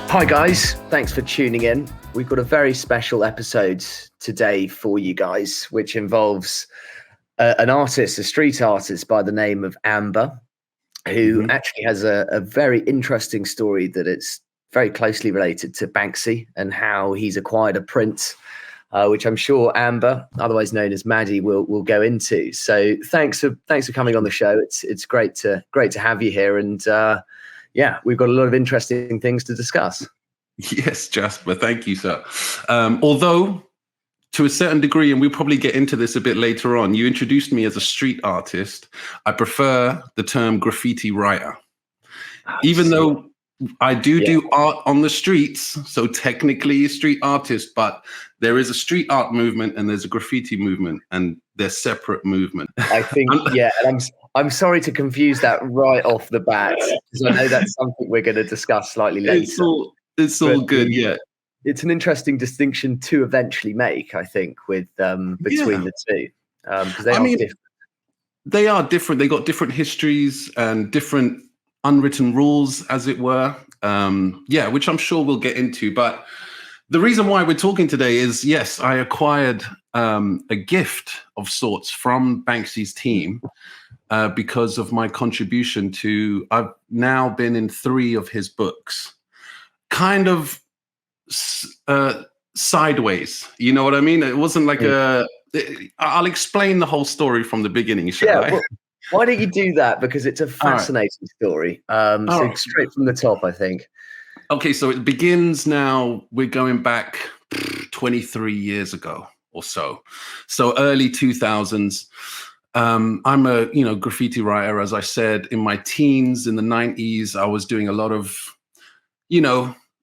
Hi guys, thanks for tuning in. We've got a very special episode today for you guys, which involves an artist, a street artist by the name of AMBA, who actually has a very interesting story that it's very closely related to Banksy and how he's acquired a print, which I'm sure AMBA, otherwise known as Maddie, will go into. So thanks for coming on the show. It's great to have you here, and yeah, we've got a lot of interesting things to discuss. Yes, Jasper, thank you, sir. Although, to a certain degree, and we'll probably get into this a bit later on, you introduced me as a street artist. I prefer the term graffiti writer. Even though I do art on the streets, so technically a street artist, but there is a street art movement and there's a graffiti movement, and they're separate movements. I think, and I'm sorry to confuse that right off the bat, because I know that's something we're going to discuss slightly later. It's all good, yeah. It's an interesting distinction to eventually make, I think, with between the two, because they are different. They are different. They got different histories and different unwritten rules, as it were. Which I'm sure we'll get into. But the reason why we're talking today is, yes, I acquired a gift of sorts from Banksy's team because of my contribution to. I've now been in 3 of his books. Kind of sideways, you know what I mean? It wasn't like I'll explain the whole story from the beginning, shall I? Well, why don't you do that? Because it's a fascinating story. So straight from the top, I think. Okay, so it begins now. We're going back 23 years ago or so. So early 2000s. I'm a graffiti writer, as I said. In my teens, in the 90s, I was doing a lot of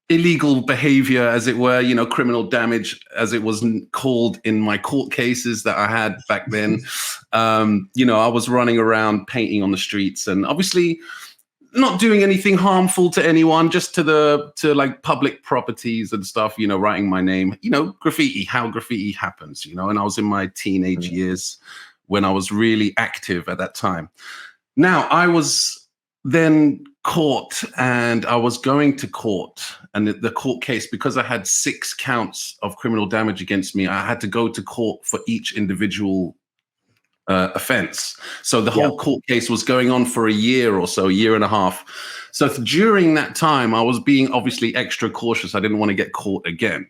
illegal behavior, as it were, criminal damage, as it was called in my court cases that I had back then. I was running around painting on the streets and obviously not doing anything harmful to anyone, just to like public properties and stuff, writing my name, graffiti, how graffiti happens, and I was in my teenage years when I was really active at that time. Now, I was then caught and I was going to court, and the court case, because I had 6 counts of criminal damage against me, I had to go to court for each individual offense. So the whole court case was going on for a year or so, a year and a half. So during that time, I was being obviously extra cautious. I didn't want to get caught again.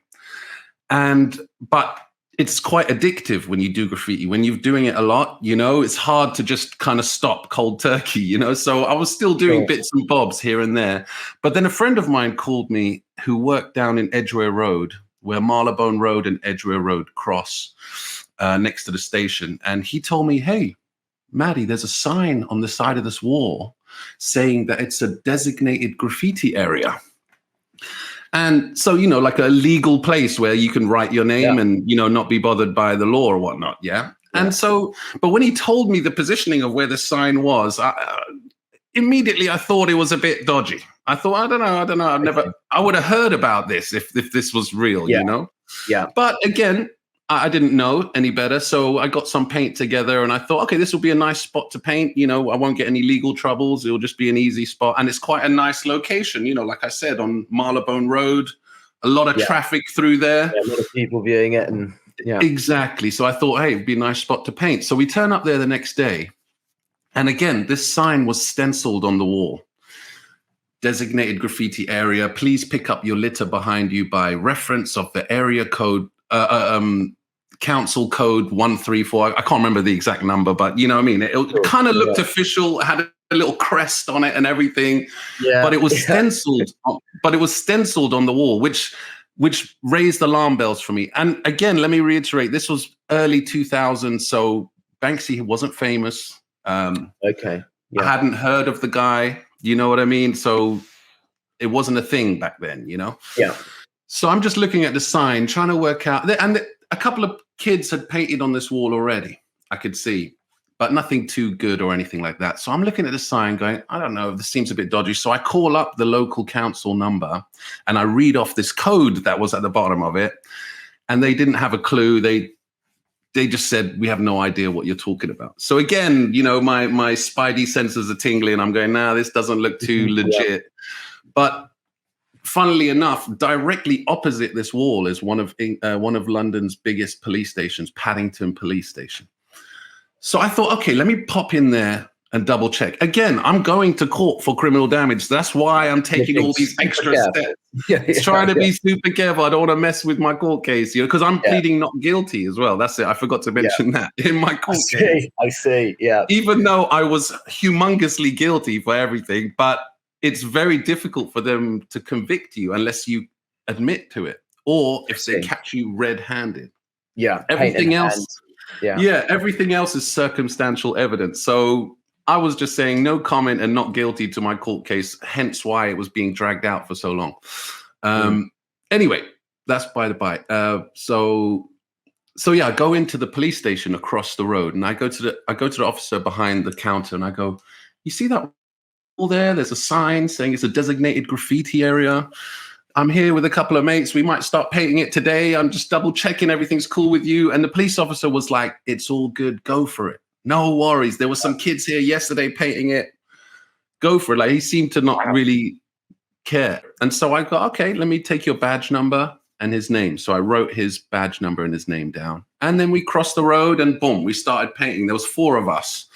But it's quite addictive when you do graffiti. When you're doing it a lot, it's hard to just kind of stop cold turkey, So I was still doing bits and bobs here and there. But then a friend of mine called me who worked down in Edgware Road, where Marylebone Road and Edgware Road cross next to the station. And he told me, hey, Maddie, there's a sign on the side of this wall saying that it's a designated graffiti area. And so, like a legal place where you can write your name and, not be bothered by the law or whatnot. Yeah. And so, but when he told me the positioning of where the sign was, immediately I thought it was a bit dodgy. I thought, I don't know. I would have heard about this if this was real, Yeah. But again, I didn't know any better. So I got some paint together and I thought, okay, this will be a nice spot to paint. I won't get any legal troubles. It'll just be an easy spot. And it's quite a nice location, like I said, on Marylebone Road, a lot of traffic through there. Yeah, a lot of people viewing it. And exactly. So I thought, hey, it'd be a nice spot to paint. So we turn up there the next day. And again, this sign was stenciled on the wall. Designated graffiti area. Please pick up your litter behind you by reference of the area code. Council code 134. I can't remember the exact number, but you know what I mean? It kind of looked official, had a little crest on it and everything. Yeah. But it was stenciled, on the wall, which raised alarm bells for me. And again, let me reiterate, this was early 2000s, so Banksy wasn't famous. I hadn't heard of the guy, you know what I mean? So it wasn't a thing back then, Yeah. So I'm just looking at the sign, trying to work out, and a couple of kids had painted on this wall already, I could see, but nothing too good or anything like that. So I'm looking at the sign going, I don't know, this seems a bit dodgy. So I call up the local council number and I read off this code that was at the bottom of it. And they didn't have a clue. They they just said, we have no idea what you're talking about. So again, you know, my spidey senses are tingling. I'm going, nah, this doesn't look too legit. But funnily enough, directly opposite this wall is one of London's biggest police stations, Paddington Police Station. So I thought, okay, let me pop in there and double check. Again, I'm going to court for criminal damage. That's why I'm taking all these extra steps. Trying to be super careful. I don't want to mess with my court case, you know, because I'm pleading not guilty as well. That's it. I forgot to mention that in my court case. I see. Yeah. Even though I was humongously guilty for everything, but it's very difficult for them to convict you unless you admit to it, or if they catch you red-handed. Yeah. Everything else. Yeah. Everything else is circumstantial evidence. So I was just saying no comment and not guilty to my court case, hence why it was being dragged out for so long. Anyway, that's by the by. So yeah, I go into the police station across the road, and I go to the officer behind the counter, and I go, you see that wall there? There's a sign saying it's a designated graffiti area. I'm here with a couple of mates. We might start painting it today. I'm just double checking everything's cool with you. And the police officer was like, it's all good. Go for it. No worries. There were some kids here yesterday painting it. Go for it. Like, he seemed to not really care. And so I go, okay, let me take your badge number and his name. So I wrote his badge number and his name down. And then we crossed the road and boom, we started painting. There was 4 of us.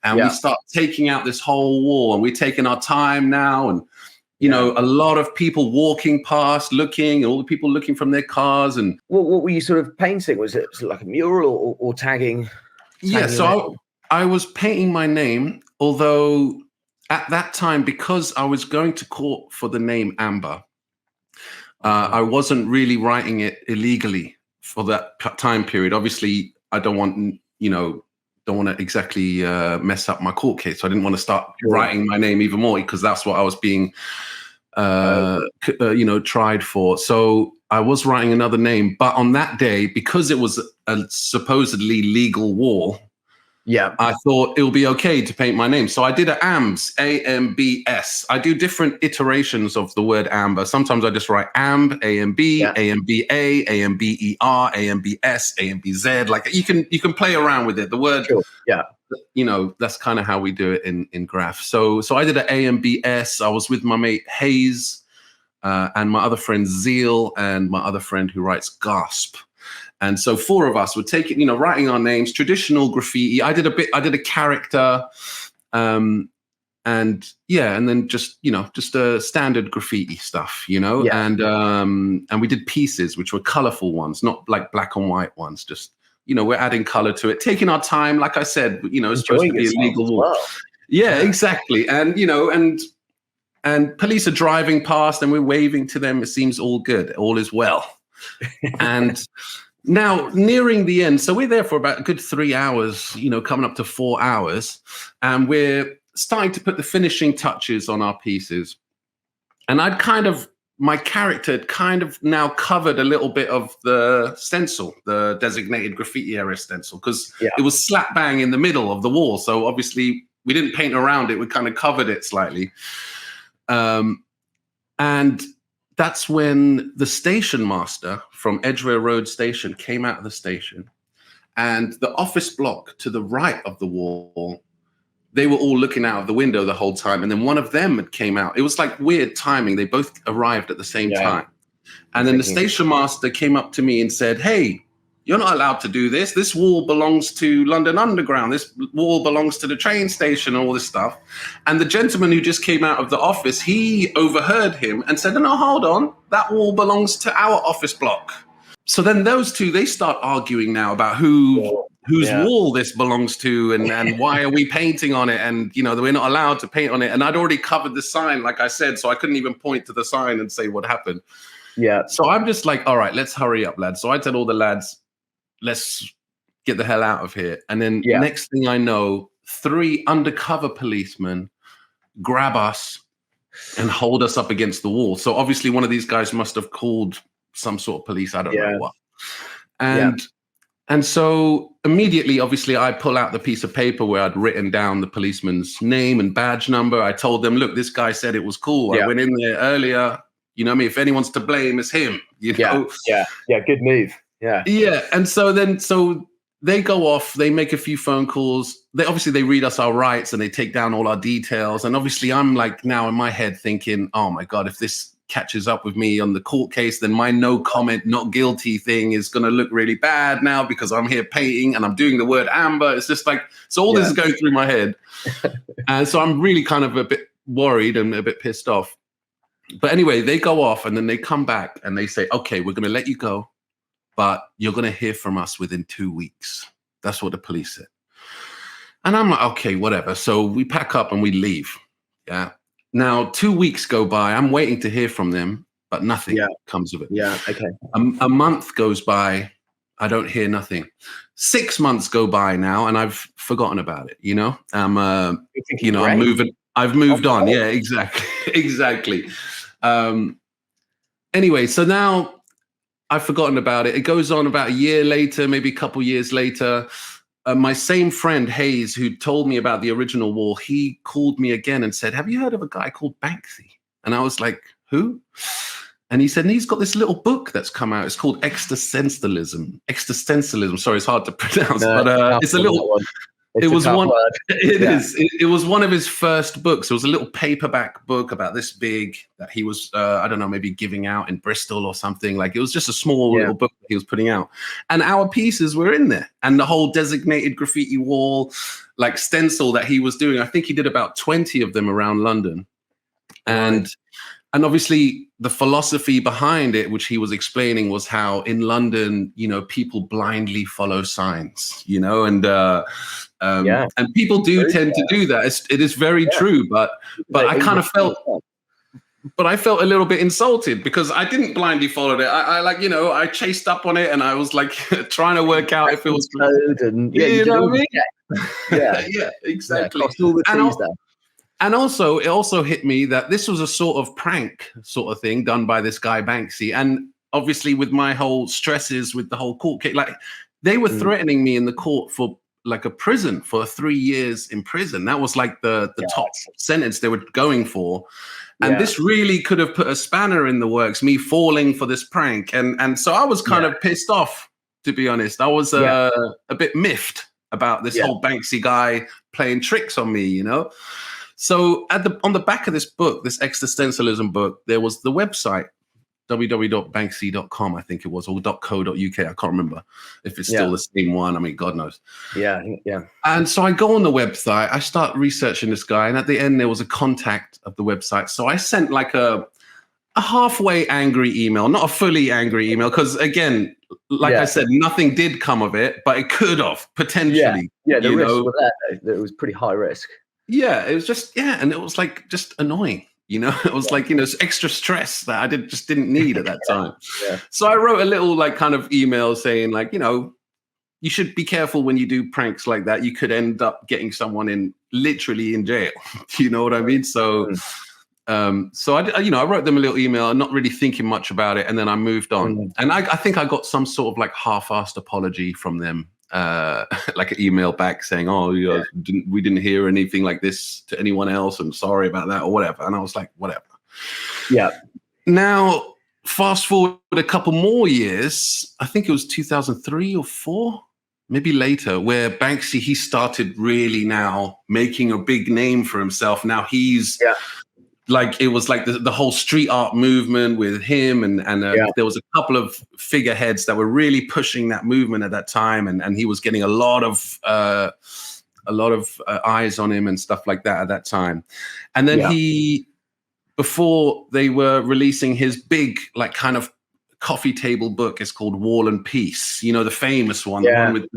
And we start taking out this whole wall, and we're taking our time now. And, you know, a lot of people walking past, looking, and all the people looking from their cars. And what were you sort of painting? Was it like a mural or tagging? Yeah, so I was painting my name, although at that time, because I was going to court for the name AMBA, I wasn't really writing it illegally for that time period. Obviously, I don't want to exactly mess up my court case. So I didn't want to start writing my name even more, because that's what I was being, tried for. So I was writing another name. But on that day, because it was a supposedly legal wall, I thought it would be okay to paint my name. So I did an AMBS, AMBS. I do different iterations of the word AMBA. Sometimes I just write AMB, AMB, AMBA, AMBER, AMBS, AMBZ. Like you can play around with it. The word, you know, that's kind of how we do it in Graph. So I did an AMBS. I was with my mate Hayes and my other friend Zeal and my other friend who writes Gasp. And so 4 of us were taking, writing our names, traditional graffiti. I did a character, and then just a standard graffiti stuff, and we did pieces which were colorful ones, not like black and white ones. Just, we're adding color to it, taking our time. Like I said, it's supposed to be a legal wall. Well. Yeah, exactly. And, and police are driving past and we're waving to them. It seems all good. All is well. And now, nearing the end, so we're there for about a good 3 hours, coming up to 4 hours, and we're starting to put the finishing touches on our pieces. And my character had kind of now covered a little bit of the stencil, the designated graffiti area stencil, because it was slap bang in the middle of the wall. So obviously we didn't paint around it, we kind of covered it slightly. And that's when the station master from Edgware Road Station came out of the station, and the office block to the right of the wall, they were all looking out of the window the whole time. And then one of them came out. It was like weird timing. They both arrived at the same time. And then the station master came up to me and said, hey, you're not allowed to do this. This wall belongs to London Underground. This wall belongs to the train station and all this stuff. And the gentleman who just came out of the office, he overheard him and said, no, hold on. That wall belongs to our office block. So then those two, they start arguing now about whose wall this belongs to and why are we painting on it? And, we're not allowed to paint on it. And I'd already covered the sign, like I said, so I couldn't even point to the sign and say what happened. Yeah. So I'm just like, all right, let's hurry up, lads. So I tell all the lads, let's get the hell out of here. And then next thing I know, 3 undercover policemen grab us and hold us up against the wall. So obviously one of these guys must have called some sort of police. I don't know what. And so immediately, obviously, I pull out the piece of paper where I'd written down the policeman's name and badge number. I told them, look, this guy said it was cool. I went in there earlier. If anyone's to blame, it's him. Yeah, good move. Yeah. And so they go off, they make a few phone calls. They read us our rights and they take down all our details. And obviously I'm like now in my head thinking, oh my God, if this catches up with me on the court case, then my no comment, not guilty thing is going to look really bad now because I'm here painting and I'm doing the word AMBA. It's just like, so all this is going through my head. And so I'm really kind of a bit worried and a bit pissed off. But anyway, they go off and then they come back and they say, okay, we're going to let you go, but you're going to hear from us within 2 weeks. That's what the police said. And I'm like, okay, whatever. So we pack up and we leave. Yeah. Now, 2 weeks go by. I'm waiting to hear from them, but nothing comes of it. Yeah. Okay. A month goes by. I don't hear nothing. 6 months go by now, and I've forgotten about it. You know, I'm moving. I've moved on. Yeah, exactly. Exactly. Anyway, so now I've forgotten about it. It goes on about a year later, maybe a couple years later. My same friend, Hayes, who told me about the original wall, he called me again and said, have you heard of a guy called Banksy? And I was like, who? And he said, and he's got this little book that's come out. It's called Existentialism. Sorry, it's hard to pronounce, but it's a little one. It was one. It is. It was one of his first books. It was a little paperback book about this big that he was, I don't know, maybe giving out in Bristol or something. Like it was just a small little book that he was putting out, and our pieces were in there, and the whole designated graffiti wall, like stencil that he was doing. I think he did about 20 of them around London, and obviously the philosophy behind it, which he was explaining, was how in London, you know, people blindly follow signs, you know, and people do tend to do that. It is very true, but I kind of felt, but I felt a little bit insulted because I didn't blindly follow it. I like, you know, I chased up on it and I was like trying to work out if it was code and you know what I mean? Yeah, exactly. And also, it also hit me that this was a sort of prank sort of thing done by this guy Banksy. And obviously with my whole stresses with the whole court case, like they were threatening me in the court for like a prison for 3 years in prison. That was like the top sentence they were going for. And this really could have put a spanner in the works, me falling for this prank. And so I was kind of pissed off, to be honest. I was a bit miffed about this whole Banksy guy playing tricks on me, you know? So on the back of this book, this existentialism book, there was the website, www.banksy.com, I think it was, or .co.uk. I can't remember if it's still the same one. I mean, God knows. Yeah. And so I go on the website, I start researching this guy, and at the end there was a contact of the website. So I sent like a halfway angry email, not a fully angry email, because again, like I said, nothing did come of it, but it could have potentially. Yeah, the risks were there. It was pretty high risk. Yeah, it was just, and it was like just annoying, you know, it was like, you know, extra stress that I just didn't need at that time. So I wrote a little like kind of email saying like, you know, you should be careful when you do pranks like that. You could end up getting someone literally in jail. You know what I mean? So, so I wrote them a little email, not really thinking much about it. And then I moved on. And I think I got some sort of like half-assed apology from them. Like an email back saying, oh, we didn't hear anything like this to anyone else, and sorry about that or whatever. And I was like, whatever. Now fast forward a couple more years, I think it was 2003 or 4, maybe later, where Banksy, he started really now making a big name for himself. Now he's like, it was like the whole street art movement with him, and there was a couple of figureheads that were really pushing that movement at that time, and he was getting a lot of eyes on him and stuff like that at that time. And then before they were releasing his big like kind of coffee table book, it's called Wall and Peace, you know, the famous one, the one with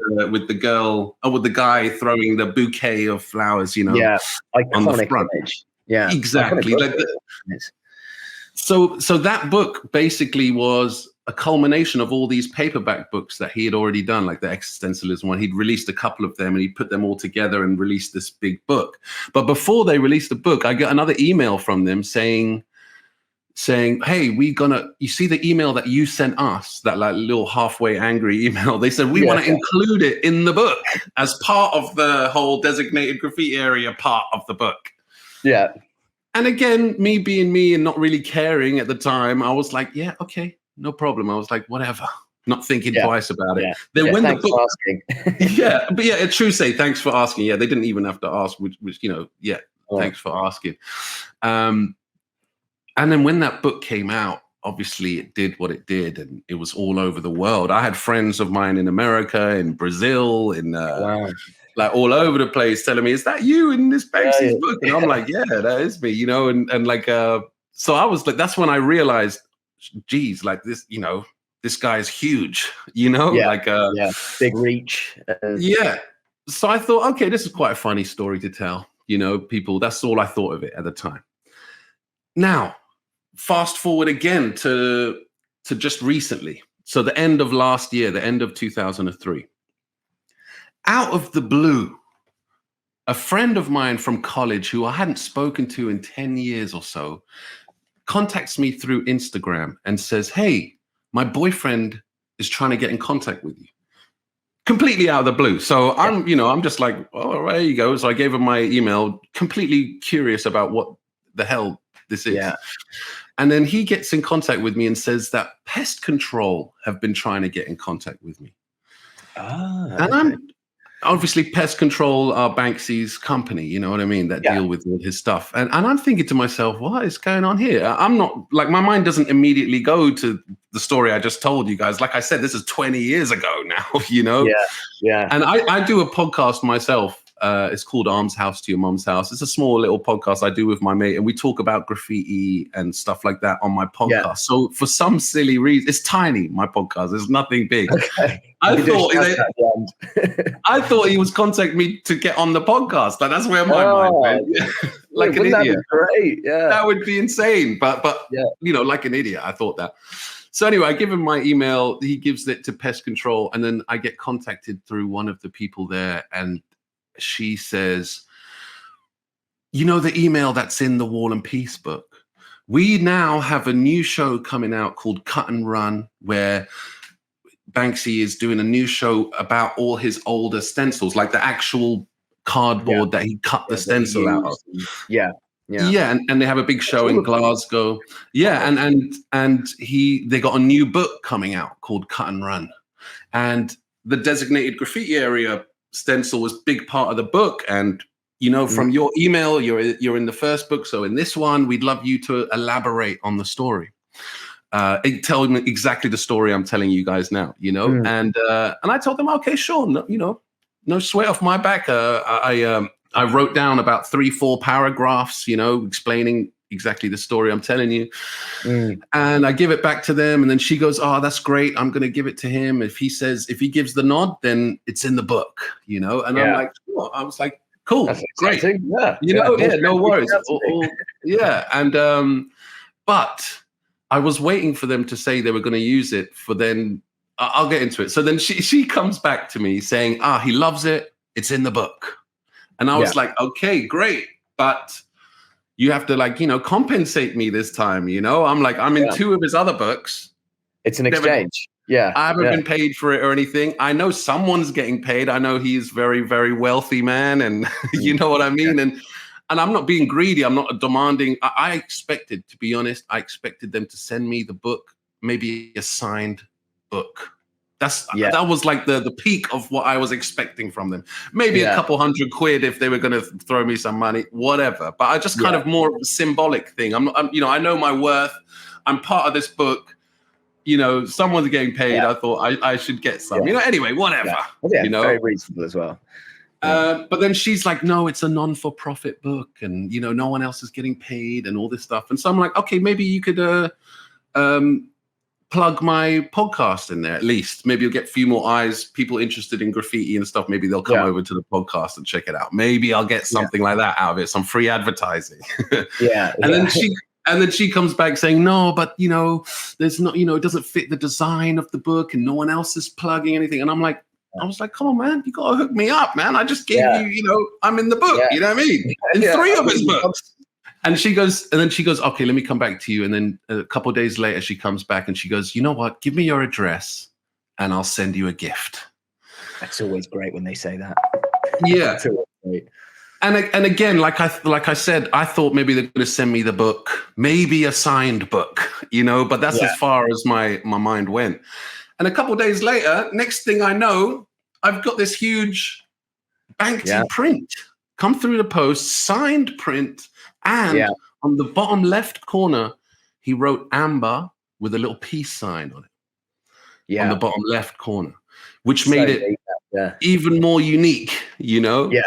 the girl, with the guy throwing the bouquet of flowers, you know, on the front. Image. Yeah, exactly. Like so that book basically was a culmination of all these paperback books that he had already done, like the existentialism one. He'd released a couple of them and he put them all together and released this big book. But before they released the book, I got another email from them saying, hey, you see the email that you sent us, that like little halfway angry email? They said, we want to include it in the book as part of the whole designated graffiti area part of the book. Yeah. And again, me being me and not really caring at the time, I was like, yeah, okay, no problem. I was like, whatever, not thinking twice about it. Yeah. Then when the Thanks book, for asking. but it's true. Say thanks for asking. Yeah, they didn't even have to ask, which thanks for asking. And then when that book came out, obviously it did what it did, and it was all over the world. I had friends of mine in America, in Brazil, in like all over the place telling me, is that you in this Banksy's book? And I'm like, yeah, that is me, and like, so I was like, that's when I realized, geez, like this, this guy is huge, big reach. So I thought, okay, this is quite a funny story to tell, people, that's all I thought of it at the time. Now, fast forward again to just recently. So the end of last year, the end of 2003. Out of the blue, a friend of mine from college who I hadn't spoken to in 10 years or so contacts me through Instagram and says, hey, my boyfriend is trying to get in contact with you. Completely out of the blue. So I'm just like, oh, there you go. So I gave him my email, completely curious about what the hell this is. Yeah. And then he gets in contact with me and says that Pest Control have been trying to get in contact with me. And I'm obviously Pest Control are Banksy's company, you know what I mean, that deal with all his stuff. And I'm thinking to myself, what is going on here? I'm not, like, my mind doesn't immediately go to the story I just told you guys. Like I said, this is 20 years ago now, Yeah. And I do a podcast myself. It's called Arms House to Your Mum's House. It's a small little podcast I do with my mate, and we talk about graffiti and stuff like that on my podcast. Yeah. So for some silly reason, it's tiny, my podcast. It's nothing big. Okay. I thought he was contacting me to get on the podcast. Like, that's where my mind went. Like an idiot. Great. Yeah. That would be insane. But like an idiot, I thought that. So anyway, I give him my email. He gives it to Pest Control, and then I get contacted through one of the people there, and she says, the email that's in the War and Peace book, we now have a new show coming out called Cut and Run, where Banksy is doing a new show about all his older stencils, like the actual cardboard that he cut the stencil out of. Yeah. And they have a big show in Glasgow. Yeah, and they got a new book coming out called Cut and Run. And the designated graffiti area stencil was a big part of the book, and from your email, you're in the first book, so in this one we'd love you to elaborate on the story, tell me exactly the story I'm telling you guys now, and I told them, okay, sure, no sweat off my back. I wrote down about 3-4 paragraphs, explaining exactly the story I'm telling you. And I give it back to them, and then she goes, oh, that's great, I'm going to give it to him. If he gives the nod, then it's in the book, and I'm like, oh. I was like, cool, that's great. No worries. And but I was waiting for them to say they were going to use it for then. I'll get into it. So then she comes back to me saying, he loves it, it's in the book. And I was like, okay, great, but you have to compensate me this time, I'm like, I'm in 2 of his other books. It's an exchange. I haven't been paid for it or anything. I know someone's getting paid. I know he's very, very wealthy man, and you know what I mean? And I'm not being greedy. I'm not demanding. I expected, to be honest, them to send me the book, maybe a signed book. That was like the peak of what I was expecting from them. Maybe a couple $100 if they were going to throw me some money, whatever. But I just kind of more of a symbolic thing. I know my worth. I'm part of this book. Someone's getting paid. I thought I should get some. Anyway, whatever. Very reasonable as well. But then she's like, no, it's a non-for-profit book, and no one else is getting paid and all this stuff. And so I'm like, okay, maybe you could plug my podcast in there at least. Maybe you'll get a few more eyes, people interested in graffiti and stuff. Maybe they'll come over to the podcast and check it out. Maybe I'll get something like that out of it, some free advertising. And then she comes back saying, no, but there's not, it doesn't fit the design of the book, and no one else is plugging anything. And I was like, come on, man, you gotta hook me up, man. I just gave you, I'm in the book, you know what I mean? In 3 of his books. And she goes, okay, let me come back to you. And then a couple of days later, she comes back and she goes, you know what? Give me your address and I'll send you a gift. That's always great when they say that. Yeah. And again, like I said, I thought maybe they're going to send me the book, maybe a signed book, but that's as far as my mind went. And a couple of days later, next thing I know, I've got this huge Banksy print come through the post, signed print, and on the bottom left corner, he wrote AMBA with a little peace sign on it. On the bottom left corner, which made it even more unique, you know? Yeah.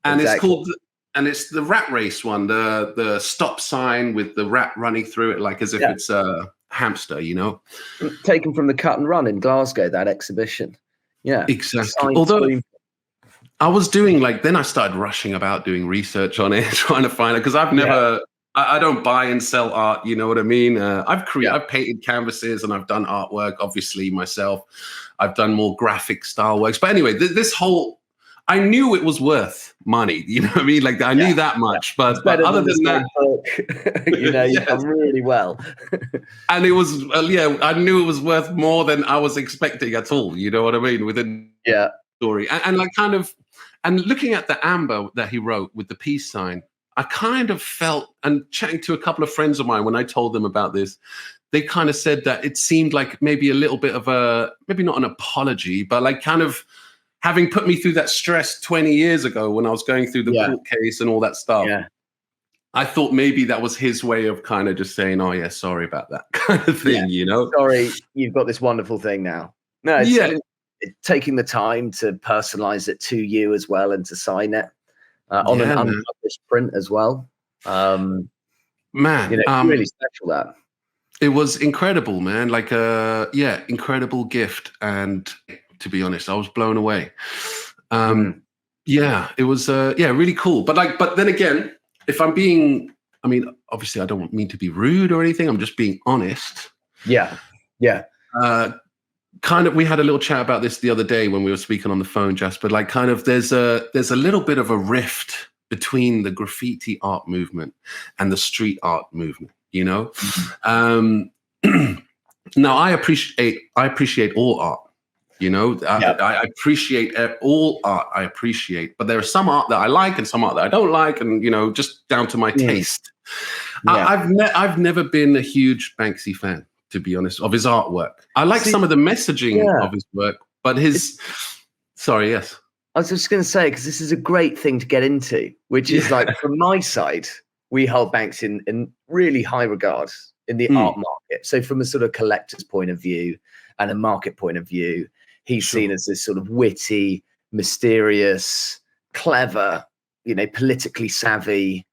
And it's called, and it's the rat race one, the stop sign with the rat running through it, like as if it's a hamster, you know? Taken from the Cut and Run in Glasgow, that exhibition. Yeah. Exactly. Although I was doing then I started rushing about doing research on it, trying to find it, because I've never, I don't buy and sell art, you know what I mean? I've painted canvases and I've done artwork, obviously, myself. I've done more graphic style works. But anyway, this whole, I knew it was worth money, you know what I mean? Like I knew that much, but other than that, book, you know, you've done really well. And it was, I knew it was worth more than I was expecting at all, you know what I mean? Within the story. And like kind of, and looking at the AMBA that he wrote with the peace sign, I kind of felt, and chatting to a couple of friends of mine when I told them about this, they kind of said that it seemed like maybe a little bit of a, maybe not an apology, but like kind of having put me through that stress 20 years ago when I was going through the court case and all that stuff. Yeah. I thought maybe that was his way of kind of just saying, oh yeah, sorry about that kind of thing, you know? Sorry, you've got this wonderful thing now. No, it's taking the time to personalize it to you as well and to sign it on an unpublished print as well. Man, you know, really special that. It was incredible, man. Like incredible gift. And to be honest, I was blown away. Yeah, it was really cool. But then again, if I'm being, I mean, obviously I don't mean to be rude or anything. I'm just being honest. Yeah. Kind of, we had a little chat about this the other day when we were speaking on the phone, Jasper. Like, kind of, there's a little bit of a rift between the graffiti art movement and the street art movement. You know, now I appreciate all art. You know, I appreciate all art. I appreciate, but there is some art that I like and some art that I don't like, and you know, just down to my taste. I've never been a huge Banksy fan, to be honest, of his artwork. I like some of the messaging of his work, but his. Sorry, yes. I was just going to say, because this is a great thing to get into, which is like from my side, we hold Banksy in really high regard in the art market. So from a sort of collector's point of view and a market point of view, he's seen as this sort of witty, mysterious, clever, you know, politically savvy,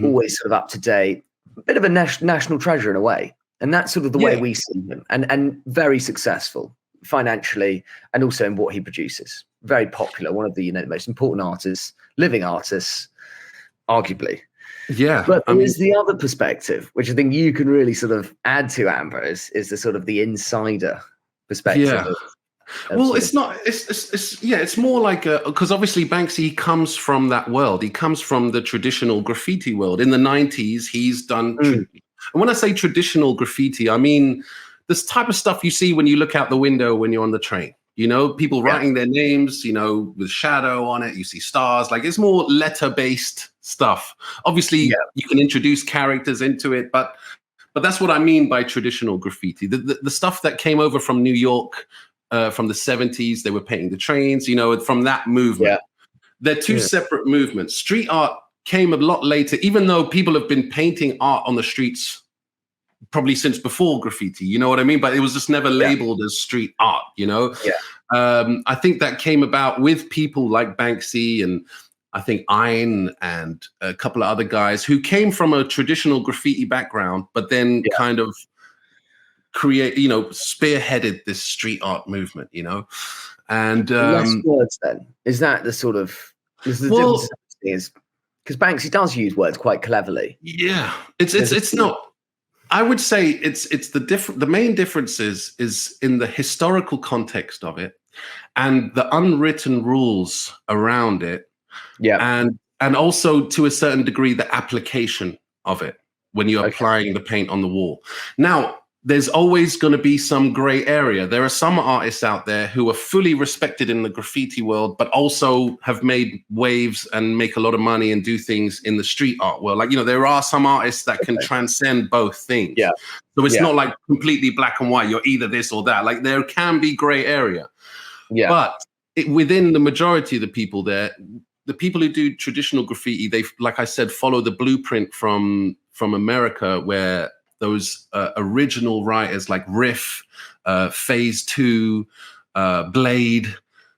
always sort of up to date, a bit of a national treasure in a way. And that's sort of the way we see him, and very successful financially and also in what he produces. Very popular, one of the, you know, the most important artists, living artists, arguably. Yeah. But there's the other perspective, which I think you can really sort of add to, AMBA, is the sort of the insider perspective. Yeah. Well, it's not, it's more like, because obviously Banksy comes from that world. He comes from the traditional graffiti world. In the 90s, he's done, and when I say traditional graffiti, I mean this type of stuff you see when you look out the window when you're on the train. You know, people writing their names, you know, with shadow on it. You see stars. Like, it's more letter-based stuff. Obviously, you can introduce characters into it, but that's what I mean by traditional graffiti. The stuff that came over from New York from the 70s, they were painting the trains, you know, from that movement. They're two separate movements. Street art came a lot later, even though people have been painting art on the streets probably since before graffiti, you know what I mean? But it was just never labeled as street art, you know? I think that came about with people like Banksy and I think Ein and a couple of other guys who came from a traditional graffiti background, but then kind of spearheaded this street art movement, you know? And less words then. Is that the sort of, because Banksy does use words quite cleverly. Yeah, it's not. I would say it's the main difference is in the historical context of it and the unwritten rules around it. Yeah. And also to a certain degree, the application of it when you're applying the paint on the wall. Now, there's always going to be some gray area. There are some artists out there who are fully respected in the graffiti world, but also have made waves and make a lot of money and do things in the street art world. Like, there are some artists that can transcend both things. Yeah. So it's not like completely black and white. You're either this or that. Like, there can be gray area. Yeah. But within the majority of the people there, the people who do traditional graffiti, they, like I said, follow the blueprint from America, where those original writers like Riff, Phase 2, Blade,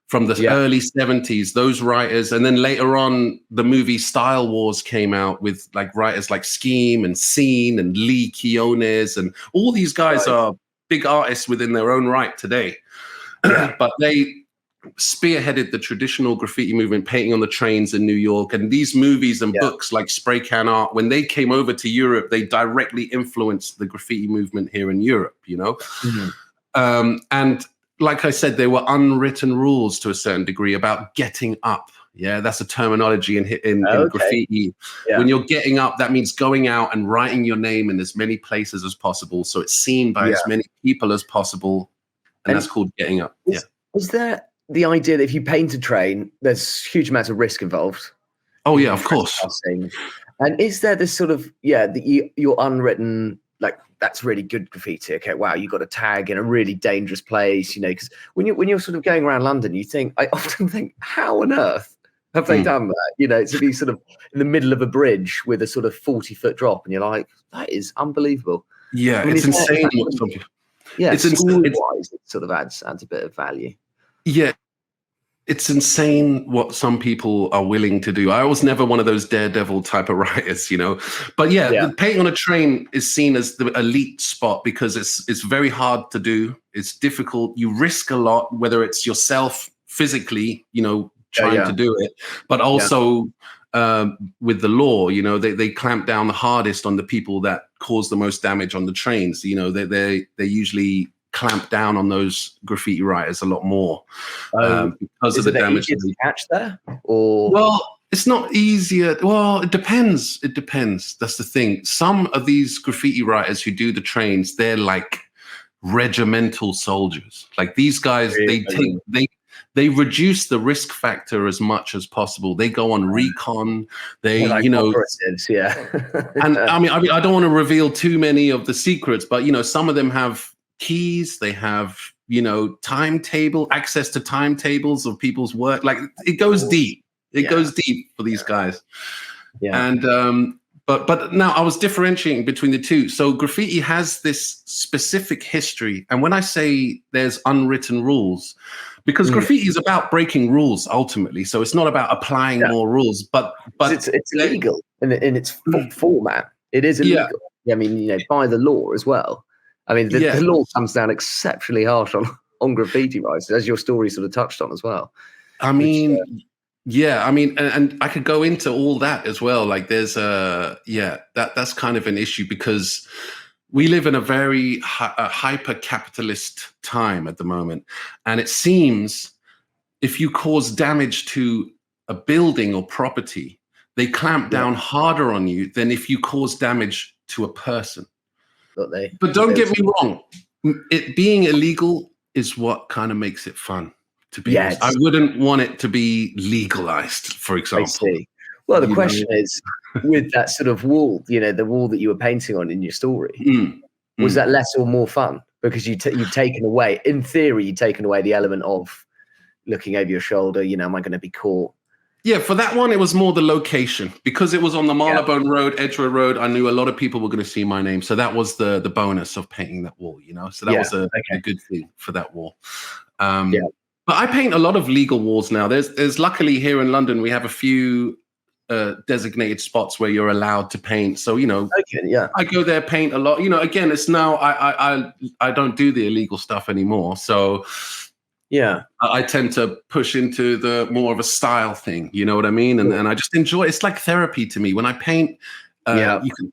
from the early 70s, those writers. And then later on, the movie Style Wars came out with like writers like Scheme and Scene and Lee Quiones. And all these guys are big artists within their own right today. But they spearheaded the traditional graffiti movement, painting on the trains in New York. And these movies and books like Spray Can Art, when they came over to Europe, they directly influenced the graffiti movement here in Europe, and like I said, there were unwritten rules to a certain degree about getting up. Yeah, that's a terminology in graffiti. Yeah. When you're getting up, that means going out and writing your name in as many places as possible, so it's seen by as many people as possible. And that's called getting up. Is there the idea that if you paint a train, there's huge amounts of risk involved? Oh yeah, of course. And is there this sort of your unwritten, like, that's really good graffiti? Okay, wow, you got a tag in a really dangerous place, because when you're sort of going around London, I often think, how on earth have they done that? To be sort of in the middle of a bridge with a sort of 40-foot drop, and you're like, that is unbelievable. Yeah, it's insane. It's insane. It sort of adds a bit of value. Yeah, it's insane what some people are willing to do. I was never one of those daredevil type of writers, But the painting on a train is seen as the elite spot because it's very hard to do. It's difficult. You risk a lot, whether it's yourself physically, trying to do it, but also with the law, they clamp down the hardest on the people that cause the most damage on the trains. They usually clamp down on those graffiti writers a lot more because of the damage. Is it catch there? Or well, it's not easier. Well, it depends. That's the thing. Some of these graffiti writers who do the trains, they're like regimental soldiers. Like these guys, they reduce the risk factor as much as possible. They go on recon. They, like operatives, and I mean, I don't want to reveal too many of the secrets, but some of them have keys. They have, timetable access to timetables of people's work. Like it goes deep. It goes deep for these guys. Yeah. And but now I was differentiating between the two. So graffiti has this specific history, and when I say there's unwritten rules, because graffiti is about breaking rules ultimately. So it's not about applying more rules, but it's illegal in its format. It is illegal. I mean, by the law as well. I mean, the law comes down exceptionally harsh on graffiti writers, as your story sort of touched on as well. I mean, and I could go into all that as well. Like there's that's kind of an issue because we live in a very hyper-capitalist time at the moment. And it seems if you cause damage to a building or property, they clamp down harder on you than if you cause damage to a person. But don't get me wrong, it being illegal is what kind of makes it fun, to be honest. I wouldn't want it to be legalized, for example. I see. Well, the question is, with that sort of wall, the wall that you were painting on in your story, was that less or more fun? Because you've taken away, in theory, you've taken away the element of looking over your shoulder, am I going to be caught? Yeah, for that one, it was more the location. Because it was on the Marylebone Road, Edgware Road, I knew a lot of people were going to see my name. So that was the bonus of painting that wall, So that was a good thing for that wall. But I paint a lot of legal walls now. There's luckily here in London, we have a few designated spots where you're allowed to paint. So, I go there, paint a lot. Again, it's now I don't do the illegal stuff anymore. So I tend to push into the more of a style thing, you know what I mean? And I just enjoy it's like therapy to me. When I paint,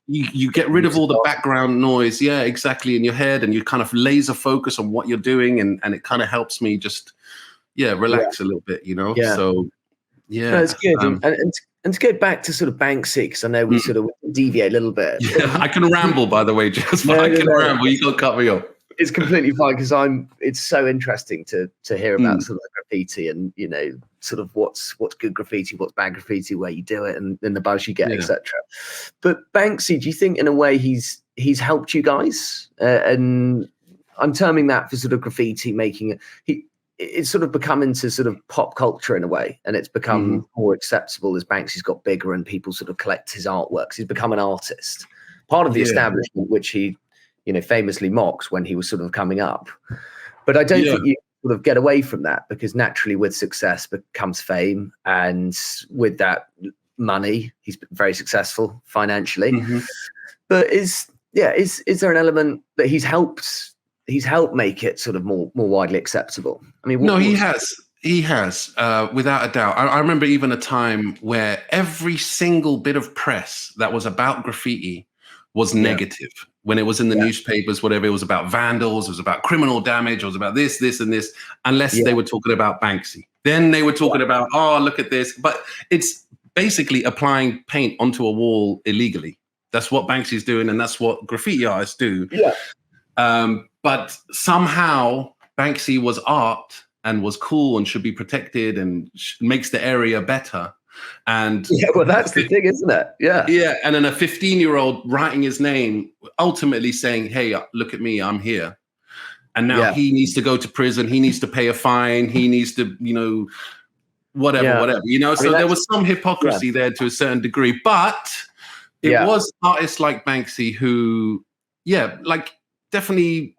you get rid of all the background noise, exactly, in your head, and you kind of laser focus on what you're doing, and it kind of helps me just relax a little bit, So no, it's good. And And to go back to sort of Banksy, because I know we sort of deviate a little bit. Yeah, I can ramble, by the way, just I can ramble. You can't cut me off. It's completely fine because it's so interesting to hear about sort of graffiti and, you know, sort of what's good graffiti, what's bad graffiti, where you do it, and the buzz you get, etc. But Banksy, do you think in a way he's helped you guys? And I'm terming that for sort of graffiti making it's sort of become into sort of pop culture in a way, and it's become more acceptable as Banksy's got bigger and people sort of collect his artworks. He's become an artist, part of the establishment, which he, you know, famously mocks when he was sort of coming up. But I don't think you sort of get away from that, because naturally with success becomes fame, and with that money, he's been very successful financially. But is there an element that he's helped make it sort of more widely acceptable? I mean, he has, without a doubt. I remember even a time where every single bit of press that was about graffiti was negative. When it was in the newspapers, whatever, it was about vandals, it was about criminal damage, it was about this, and this, unless they were talking about Banksy. Then they were talking about, oh, look at this. But it's basically applying paint onto a wall illegally. That's what Banksy's doing, and that's what graffiti artists do. But somehow Banksy was art and was cool and should be protected and makes the area better. And well, that's the thing, isn't it? And then a 15-year-old writing his name, ultimately saying, hey, look at me, I'm here. And now he needs to go to prison, he needs to pay a fine, he needs to, you know, whatever, you know. So there was some hypocrisy there to a certain degree, but it was artists like Banksy who, like, definitely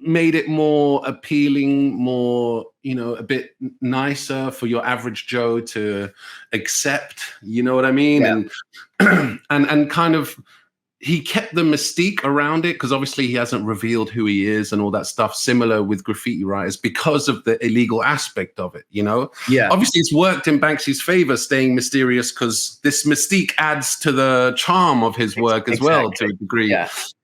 made it more appealing, more, you know, a bit nicer for your average Joe to accept, you know what I mean? And kind of, he kept the mystique around it, because obviously he hasn't revealed who he is and all that stuff, similar with graffiti writers, because of the illegal aspect of it, you know? Obviously it's worked in Banksy's favor, staying mysterious, because this mystique adds to the charm of his work as well, to a degree.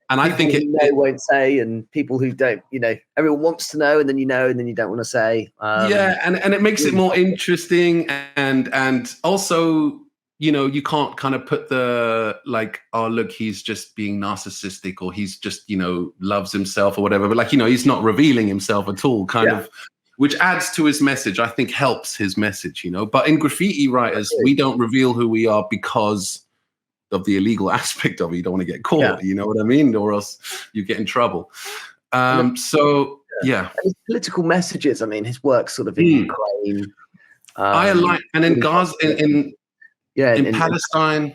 And people I think it won't say, and people who don't, you know, everyone wants to know, and then you know, and then you don't want to say. And it makes it more interesting, and also, you know, you can't kind of put the, like, oh, look, he's just being narcissistic, or he's just, you know, loves himself or whatever. But, like, you know, he's not revealing himself at all, kind of, which adds to his message, I think helps his message, you know. But in graffiti writers, we don't reveal who we are because of the illegal aspect of it. You don't want to get caught, you know what I mean? Or else you get in trouble. And his political messages, I mean, his work sort of in Ukraine. I like, and in Gaza, in Palestine,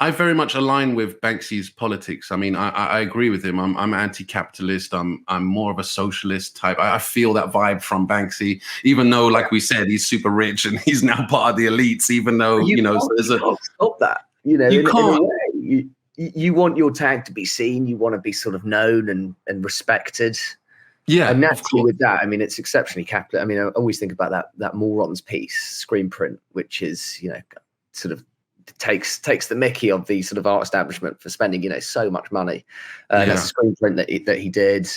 I very much align with Banksy's politics. I mean, I agree with him. I'm anti-capitalist. I'm more of a socialist type. I feel that vibe from Banksy, even though, like we said, he's super rich and he's now part of the elites, even though, you know, so you can't stop that. You know, you can't. In a way, you want your tag to be seen. You want to be sort of known and respected. And naturally with that, I mean, it's exceptionally capital. I mean, I always think about that Morons piece, screen print, which is, you know, sort of takes the mickey of the sort of art establishment for spending, you know, so much money. That's a screen print that he did,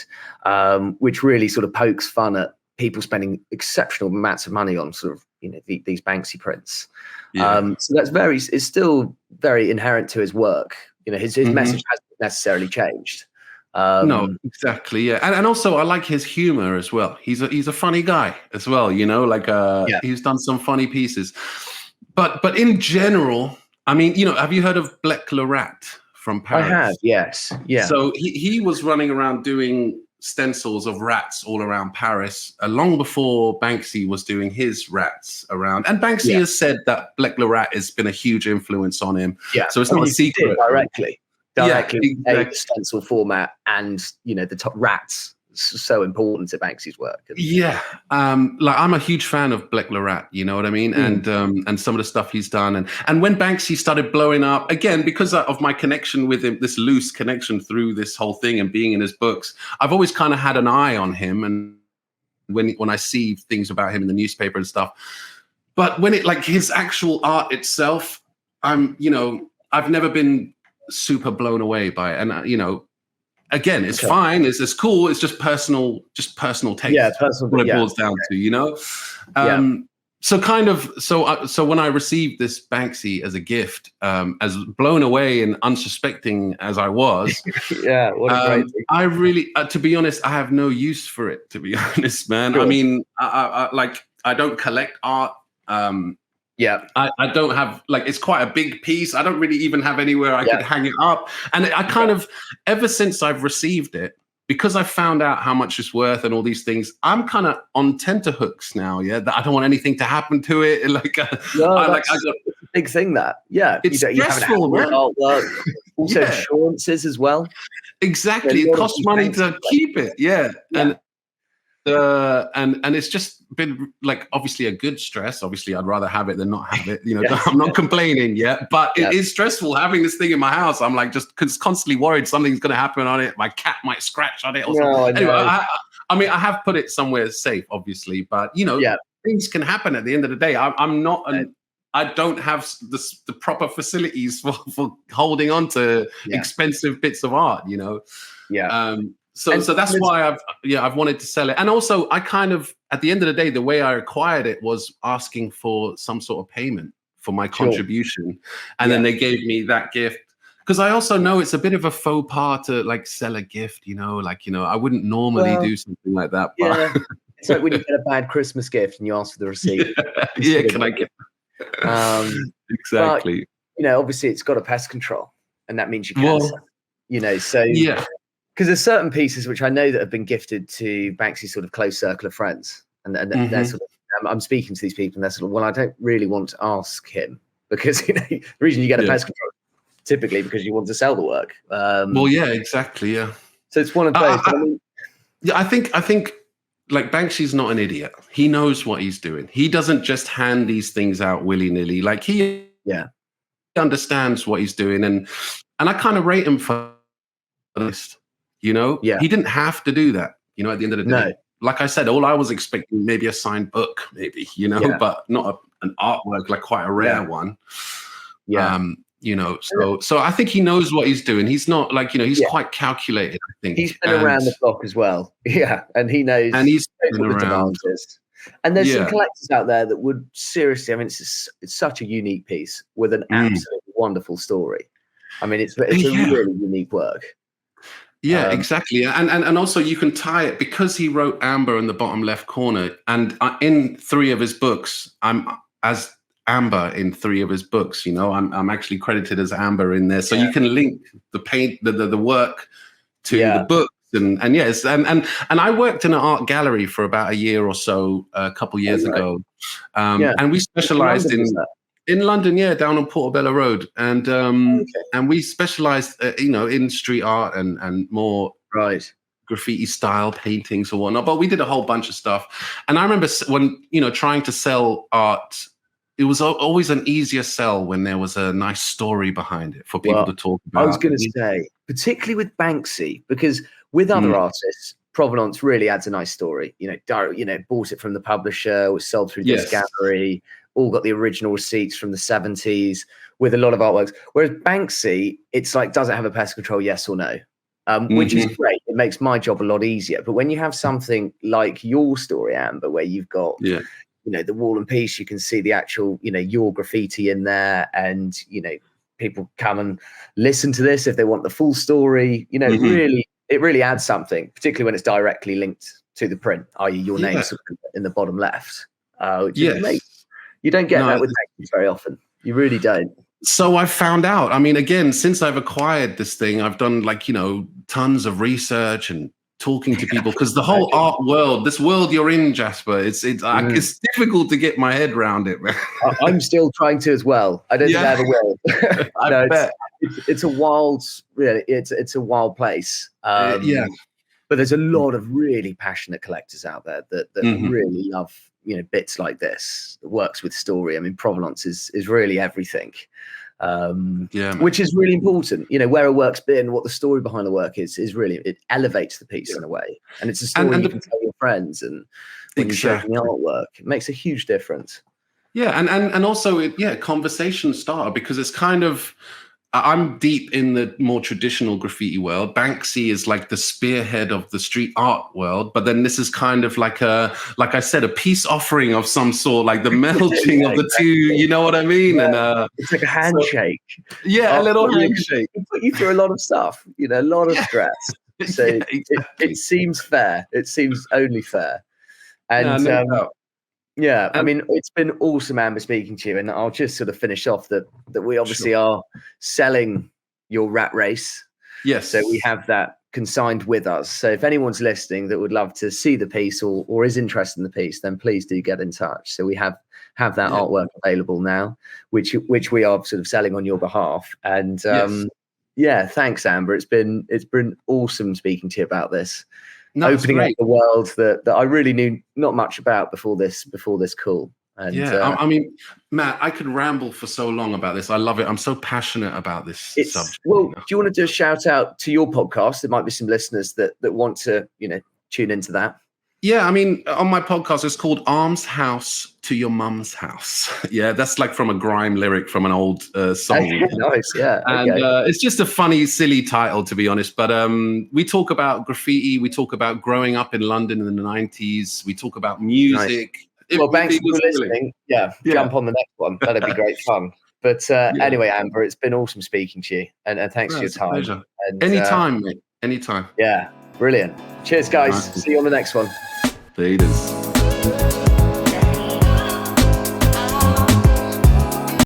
which really sort of pokes fun at people spending exceptional amounts of money on sort of, you know, these Banksy prints. So that's it's still very inherent to his work. You know, his message hasn't necessarily changed. No, exactly. And also I like his humor as well. He's a funny guy as well, you know, like he's done some funny pieces. But in general, I mean, you know, have you heard of Black Lorat from Paris? I have, yes. Yeah. So he was running around doing stencils of rats all around Paris long before Banksy was doing his rats around. And Banksy has said that Black Lorat has been a huge influence on him. So it's not a secret. Directly a stencil format, and, you know, the top rats so important to Banksy's work. Like, I'm a huge fan of Black Lorat, you know what I mean? And some of the stuff he's done. And when Banksy started blowing up, again, because of my connection with him, this loose connection through this whole thing and being in his books, I've always kind of had an eye on him. And when I see things about him in the newspaper and stuff, but when it, like, his actual art itself, you know, I've never been super blown away by it. And, you know, again, it's fine. It's cool. It's just personal taste. Personal. What it boils down to, you know? So when I received this Banksy as a gift, as blown away and unsuspecting as I was, Yeah, what a great thing. I really, to be honest, I have no use for it. To be honest, man. Sure. I mean, I don't collect art. Yeah. I don't have, like, it's quite a big piece. I don't really even have anywhere I could hang it up. And I kind of, ever since I've received it, because I found out how much it's worth and all these things, I'm kind of on tenterhooks now. Yeah, that I don't want anything to happen to it. Like, It's a big thing. That it's you stressful, man. Artwork, also insurances as well. Exactly, it costs money to keep it. Yeah, and it's just been, like, obviously a good stress. Obviously, I'd rather have it than not have it. You know, I'm not complaining yet, but it is stressful having this thing in my house. I'm like just constantly worried something's going to happen on it. My cat might scratch on it or something. Anyway, I mean, I have put it somewhere safe, obviously, but you know, things can happen at the end of the day. I'm not I don't have the proper facilities for holding on to expensive bits of art. You know. Yeah. So that's why I've wanted to sell it. And also, I kind of, at the end of the day, the way I acquired it was asking for some sort of payment for my contribution. And then they gave me that gift. Because I also know it's a bit of a faux pas to, like, sell a gift, you know, like, you know, I wouldn't normally do something like that. But it's like when you get a bad Christmas gift and you ask for the receipt. Can I get exactly. But, you know, obviously it's got a pest control, and that means you can't sell it, you know, so because there's certain pieces which I know that have been gifted to Banksy's sort of close circle of friends, and they're sort of, I'm speaking to these people, and they're sort of, well, I don't really want to ask him, because, you know, the reason you get a pest control typically because you want to sell the work. Well, yeah, exactly, yeah. So it's one of those. I think like, Banksy's not an idiot. He knows what he's doing. He doesn't just hand these things out willy-nilly. Like, he understands what he's doing, and I kind of rate him for this. You know, he didn't have to do that. You know, at the end of the day, like I said, all I was expecting, maybe a signed book, maybe, you know, but not an artwork, like quite a rare one. You know, so I think he knows what he's doing. He's not, like, you know, he's quite calculated, I think. He's been around the block as well. And he knows. And he's been around. And there's some collectors out there that would seriously, I mean, it's such a unique piece with an absolutely wonderful story. I mean, it's a really unique work. Yeah, exactly. And also, you can tie it, because he wrote AMBA in the bottom left corner, and in 3 of his books, I'm as AMBA in 3 of his books. You know, I'm actually credited as AMBA in there, so you can link the work to the books. And yes, and I worked in an art gallery for about a year or so, a couple years ago, and we specialized in London, down on Portobello Road, and we specialized, you know, in street art and more graffiti style paintings or whatnot. But we did a whole bunch of stuff. And I remember when, you know, trying to sell art, it was always an easier sell when there was a nice story behind it for people to talk about. I was going to say, particularly with Banksy, because with other artists, provenance really adds a nice story. You know, bought it from the publisher, was sold through this gallery. All got the original receipts from the 70s with a lot of artworks. Whereas Banksy, it's like, does it have a pest control? Yes or no? Which is great. It makes my job a lot easier. But when you have something like your story, AMBA, where you've got, you know, the wall and piece, you can see the actual, you know, your graffiti in there, and, you know, people come and listen to this if they want the full story. You know, it really adds something, particularly when it's directly linked to the print, i.e. your name in the bottom left, which is amazing. You don't get that with Banksy very often. You really don't. So I found out, I mean, again, since I've acquired this thing, I've done, like, you know, tons of research and talking to people, because the whole art world, this world you're in, Jasper, it's difficult to get my head around it, man. I'm still trying to as well. I don't think I ever will. I bet. It's a wild, really, it's a wild place. But there's a lot of really passionate collectors out there that really love, you know, bits like this, that works with story. I mean, provenance is really everything, which is really important. You know, where a work's been, what the story behind the work is really, it elevates the piece in a way, and it's a story you can tell your friends, and when you show them the artwork, it makes a huge difference. Yeah, and also conversation starter, because it's kind of, I'm deep in the more traditional graffiti world. Banksy is like the spearhead of the street art world, but then this is kind of like like I said, a peace offering of some sort, like the melting of the two. You know what I mean? Yeah. And it's like a handshake. yeah, a little handshake. It put you through a lot of stuff, you know, a lot of stress. So yeah, exactly. it seems fair. It seems only fair. And no doubt. yeah, I And mean, it's been awesome, Amber, speaking to you. And I'll just sort of finish off that we obviously sure. are selling your rat race. Yes. So we have that consigned with us. So if anyone's listening that would love to see the piece or is interested in the piece, then please do get in touch. So we have that artwork available now, which we are sort of selling on your behalf. And yeah, thanks, Amber. It's been awesome speaking to you about this. No, opening up the world that I really knew not much about before this call. And yeah, I mean, Matt, I could ramble for so long about this. I love it. I'm so passionate about this subject. Well, do you want to do a shout out to your podcast? There might be some listeners that want to, you know, tune into that. Yeah, I mean, on my podcast, it's called Arms House to Your Mum's House. Yeah, that's like from a grime lyric from an old song. Nice, yeah. And it's just a funny, silly title, to be honest. But we talk about graffiti. We talk about growing up in London in the 90s. We talk about music. Nice. Well, Banksy, if you're listening, jump on the next one. That'd be great fun. But anyway, Amber, it's been awesome speaking to you. And thanks for your time. Pleasure. And, anytime, mate. Anytime. Yeah, brilliant. Cheers, guys. See you on the next one. Laters.